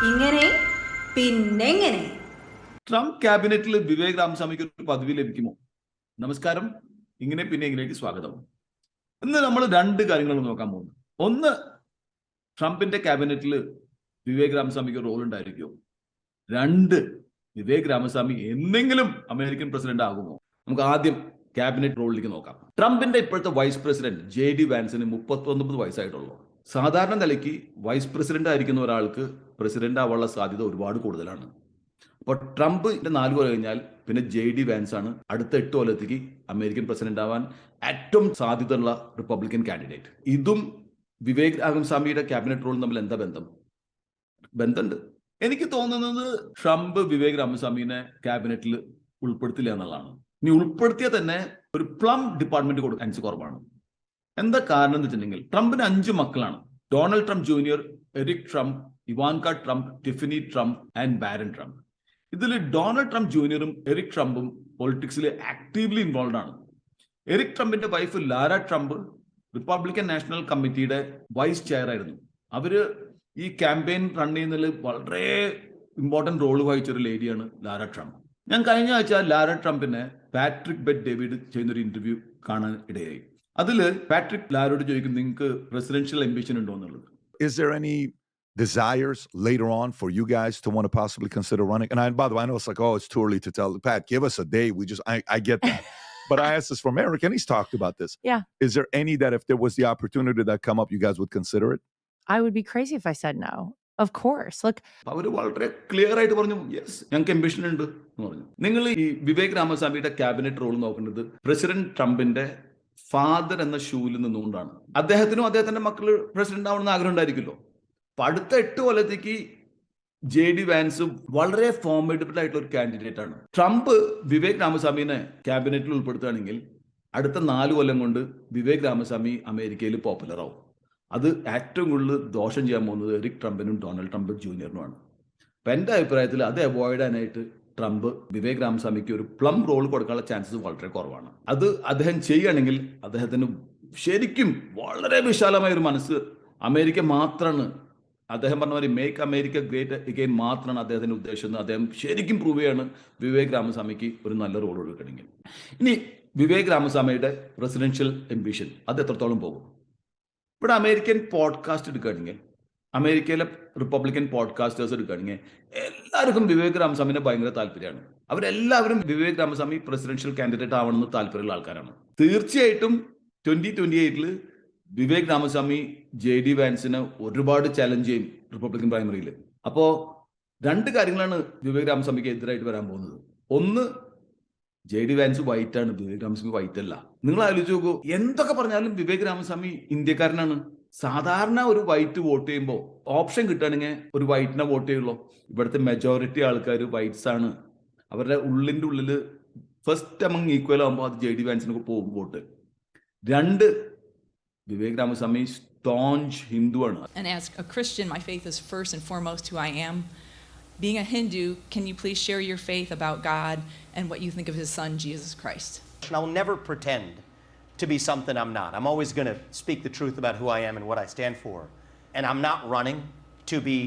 ഇങ്ങനെ പിന്നെങ്ങനെ? ട്രംപ് ക്യാബിനറ്റിൽ വിവേക് രാമസ്വാമിക്ക് ഒരു പദവി ലഭിക്കുമോ? നമസ്കാരം, ഇങ്ങനെ പിന്നെ ഇങ്ങനെയൊക്കെ സ്വാഗതം. ഇന്ന് നമ്മൾ രണ്ട് കാര്യങ്ങൾ നോക്കാൻ പോകുന്നു. ഒന്ന്, ട്രംപിന്റെ ക്യാബിനറ്റിൽ വിവേക് രാമസ്വാമിക്ക് റോൾ ഉണ്ടായിരിക്കുമോ? രണ്ട്, വിവേക് രാമസ്വാമി എന്തെങ്കിലും അമേരിക്കൻ പ്രസിഡന്റ് ആകുമോ? നമുക്ക് ആദ്യം ക്യാബിനറ്റ് റോളിലേക്ക് നോക്കാം. ട്രംപിന്റെ ഇപ്പോഴത്തെ വൈസ് പ്രസിഡന്റ് JD വാൻസിന് 39 വയസ്സായിട്ടുള്ളൂ. സാധാരണ നിലയ്ക്ക് വൈസ് പ്രസിഡന്റ് ആയിരിക്കുന്ന ഒരാൾക്ക് പ്രസിഡന്റ് ആവാനുള്ള സാധ്യത ഒരുപാട് കൂടുതലാണ്. അപ്പോൾ ട്രംപിന്റെ 4 കൊല്ലം കഴിഞ്ഞാൽ പിന്നെ JD വാൻസ് ആണ് അടുത്ത 8 കൊല്ലത്തേക്ക് അമേരിക്കൻ പ്രസിഡന്റ് ആവാൻ ഏറ്റവും സാധ്യതയുള്ള റിപ്പബ്ലിക്കൻ കാൻഡിഡേറ്റ്. ഇതും വിവേക് രാമസ്വാമിയുടെ ക്യാബിനറ്റ് റോളും തമ്മിൽ എന്താ ബന്ധമുണ്ട്? എനിക്ക് തോന്നുന്നത് ട്രംപ് വിവേക് രാമസ്വാമിനെ ക്യാബിനറ്റിൽ ഉൾപ്പെടുത്തില്ല എന്നുള്ളതാണ്. ഇനി ഉൾപ്പെടുത്തിയാൽ തന്നെ ഒരു പ്ലം ഡിപ്പാർട്ട്മെന്റ് കൊടുക്കാൻ ചാൻസ് കുറവാണ്. എന്താ കാരണം എന്ന് വെച്ചിട്ടുണ്ടെങ്കിൽ ട്രംപിന് 5 മക്കളാണ്. Donald Trump junior, Eric Trump, Ivanka Trump, Tiffany Trump and Barron Trump. ഇതിൽ ഡൊണാൾഡ് ട്രംപ് ജൂനിയറും എറിക് ട്രംപും പൊളിറ്റിക്സിൽ ആക്റ്റീവ്ലി ഇൻവോൾവ് ആണ്. എറിക് ട്രംപിന്റെ wife Lara Trump Republican National കമ്മിറ്റിയുടെ വൈസ് ചെയർ ആയിരുന്നു. അവര് ഈ ക്യാമ്പയിൻ റൺ ചെയ്യുന്നതിൽ വളരെ ഇമ്പോർട്ടന്റ് റോൾ വഹിച്ചൊരു ലേഡിയാണ് ലാര ട്രംപ്. ഞാൻ കഴിഞ്ഞ ആഴ്ച ലാര ട്രംപിനെ പാട്രിക് ബെറ്റ് ഡേവിഡ് ചെയ്യുന്നൊരു ഇന്റർവ്യൂ കാണാൻ ഇടയായി. അതില് പാട്രിക് ലാരോട് ചോദിക്കും, നിങ്ങൾക്ക് പ്രസിഡൻഷ്യൽ അംബിഷൻ ഉണ്ടോ എന്നുള്ളത്. Is there any desires later on for you guys to want to possibly consider running? And by the way, I know it's like, oh, it's too early to tell. Pat, give us a day. I get that. But I asked this from Eric, and he's talked about this. Yeah. Is there any that if there was the opportunity that come up, you guys would consider it? I would be crazy if I said no. Of course. Look, അവര് വളരെ clear ആയിട്ട് പറഞ്ഞു, yes, ഞങ്ങൾക്ക് ambition ഉണ്ട് എന്ന് പറഞ്ഞു. നിങ്ങൾ ഈ വിവേക് രാമസ്വാമിയുടെ ക്യാബിനറ്റ് റോൾ നോക്കേണ്ടത് പ്രസിഡന്റ് ട്രംപിന്റെ ഫാദർ എന്ന ഷൂവിൽ നിന്നുകൊണ്ടാണ്. അദ്ദേഹത്തിനും അദ്ദേഹത്തിന്റെ മക്കള് പ്രസിഡന്റ് ആവണമെന്ന് ആഗ്രഹം ഉണ്ടായിരിക്കുമല്ലോ. അപ്പൊ അടുത്ത 8 കൊല്ലത്തേക്ക് JD വാൻസ് വളരെ ഫോർമേറ്റബിൾ ആയിട്ടുള്ള ഒരു കാൻഡിഡേറ്റ് ആണ്. ട്രംപ് വിവേക് രാമസ്വാമിനെ ക്യാബിനറ്റിൽ ഉൾപ്പെടുത്തുകയാണെങ്കിൽ അടുത്ത 4 കൊല്ലം കൊണ്ട് വിവേക് രാമസ്വാമി അമേരിക്കയിൽ പോപ്പുലർ ആവും. അത് ഏറ്റവും കൂടുതൽ ദോഷം ചെയ്യാൻ പോകുന്നത് എറിക് ട്രംപിനും ഡൊണാൾഡ് ട്രംപ് ജൂനിയറിനുമാണ്. അപ്പം എൻ്റെ അഭിപ്രായത്തിൽ അത് അവോയ്ഡ് ചെയ്യാനായിട്ട് ട്രംപ് വിവേക് രാമസ്വാമിക്ക് ഒരു പ്ലം റോൾ കൊടുക്കാനുള്ള ചാൻസസ് വളരെ കുറവാണ്. അത് അദ്ദേഹം ചെയ്യുകയാണെങ്കിൽ അദ്ദേഹത്തിന് ശരിക്കും വളരെ വിശാലമായ ഒരു മനസ്സ്, അമേരിക്ക മാത്രമാണ് അദ്ദേഹം പറഞ്ഞ മാതിരി മേക്ക് അമേരിക്ക ഗ്രേറ്റ് അഗെയിൻ മാത്രമാണ് അദ്ദേഹത്തിന്റെ ഉദ്ദേശം. അദ്ദേഹം ശരിക്കും പ്രൂവ് ചെയ്യാണ് വിവേക് രാമസ്വാമിക്ക് ഒരു നല്ല റോൾ കൊടുക്കണമെങ്കിൽ. ഇനി വിവേക് രാമസ്വാമിയുടെ പ്രസിഡൻഷ്യൽ അംബിഷൻ അത് എത്രത്തോളം പോകും? ഇവിടെ അമേരിക്കൻ പോഡ്കാസ്റ്റ് എടുക്കുകയാണെങ്കിൽ, അമേരിക്കയിലെ റിപ്പബ്ലിക്കൻ പോഡ്കാസ്റ്റേഴ്സ് എടുക്കുകയാണെങ്കിൽ എല്ലാവർക്കും വിവേക് രാമസ്വാമിനെ ഭയങ്കര താല്പര്യമാണ്. അവരെല്ലാവരും വിവേക് രാമസ്വാമി പ്രസിഡൻഷ്യൽ കാൻഡിഡേറ്റ് ആവണമെന്ന് താല്പര്യമുള്ള ആൾക്കാരാണ്. തീർച്ചയായിട്ടും 2028 വിവേക് രാമസ്വാമി JD വാൻസിനെ ഒരുപാട് ചാലഞ്ച് ചെയ്യും റിപ്പബ്ലിക്കൻ പ്രൈമറിയിൽ. അപ്പോൾ 2 കാര്യങ്ങളാണ് വിവേക് രാമസ്വാമിക്ക് എതിരായിട്ട് വരാൻ പോകുന്നത്. ഒന്ന്, JD വാൻസ് വൈറ്റ് ആണ്, വിവേക് രാമസ്വാമി വൈറ്റ് അല്ല. നിങ്ങൾ ആലോചിച്ച് നോക്കൂ, എന്തൊക്കെ പറഞ്ഞാലും വിവേക് രാമസ്വാമി ഇന്ത്യക്കാരനാണ്. സാധാരണ ഒരു വൈറ്റ് വോട്ട് ചെയ്യുമ്പോൾ ഓപ്ഷൻ കിട്ടുകയാണെങ്കിൽ ഒരു വൈറ്റിനെ വോട്ട് ചെയ്യുള്ളൂ. ഇവിടുത്തെ മെജോറിറ്റി ആൾക്കാർ വൈറ്റ്സ് ആണ്. അവരുടെ ഉള്ളിൻ്റെ ഉള്ളിൽ ഫസ്റ്റ് അമംഗ് ഈക്വൽ ആകുമ്പോൾ അത് JD വാൻസിനൊക്കെ പോകും വോട്ട്. 2, വിവേക് രാമസ്വാമി staunch ഹിന്ദു ആണ്. And as a Christian, my faith is first and foremost who I am. Being a Hindu, can you please share your faith about God and what you think of his son, Jesus Christ? I'll never pretend to be something I'm not. I'm always going to speak the truth about who I am and what I stand for. And I'm not running to be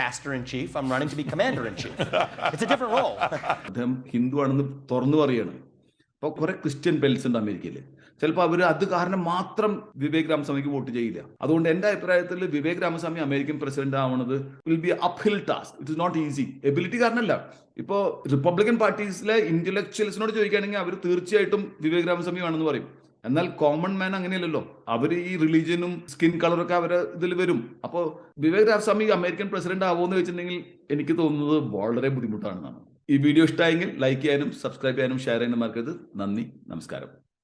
pastor-in-chief. I'm running to be commander-in-chief. It's a different role. അദ്ദേഹം ഹിന്ദു ആണെന്ന് തുറന്നു പറയാണ്. അപ്പോൾ കുറെ Christian bells ഉണ്ട് അമേരിക്കയിൽ. ചിലപ്പോൾ അവർ അത് കാരണം മാത്രം വിവേക് രാമസ്വാമിക്ക് വോട്ട് ചെയ്യില്ല. അതുകൊണ്ട് എൻ്റെ അഭിപ്രായത്തിൽ വിവേക് രാമസ്വാമി അമേരിക്കൻ പ്രസിഡന്റ് ആവുന്നത് will be uphill task. It is not easy. Ability കാരണമല്ല. ഇപ്പോൾ റിപ്പബ്ലിക്കൻ പാർട്ടീസിലെ ഇന്റലക്ച്വൽസിനോട് ചോദിക്കുകയാണെങ്കിൽ അവർ തീർച്ചയായിട്ടും വിവേക് രാമസ്വാമി ആണെന്ന് പറയും. എന്നാൽ കോമൺ മാൻ അങ്ങനെയല്ലല്ലോ. അവർ ഈ റിലീജിയനും സ്കിൻ കളറൊക്കെ അവരെ ഇതിൽ വരും. അപ്പോൾ വിവേക് രാമസ്വാമി അമേരിക്കൻ പ്രസിഡന്റ് ആവുമെന്ന് വെച്ചിട്ടുണ്ടെങ്കിൽ എനിക്ക് തോന്നുന്നത് വളരെ ബുദ്ധിമുട്ടാണെന്നാണ്. ഈ വീഡിയോ ഇഷ്ടമായെങ്കിൽ ലൈക്ക് ചെയ്യാനും സബ്സ്ക്രൈബ് ചെയ്യാനും ഷെയർ ചെയ്യാനും മറക്കരുത്. നന്ദി, നമസ്കാരം.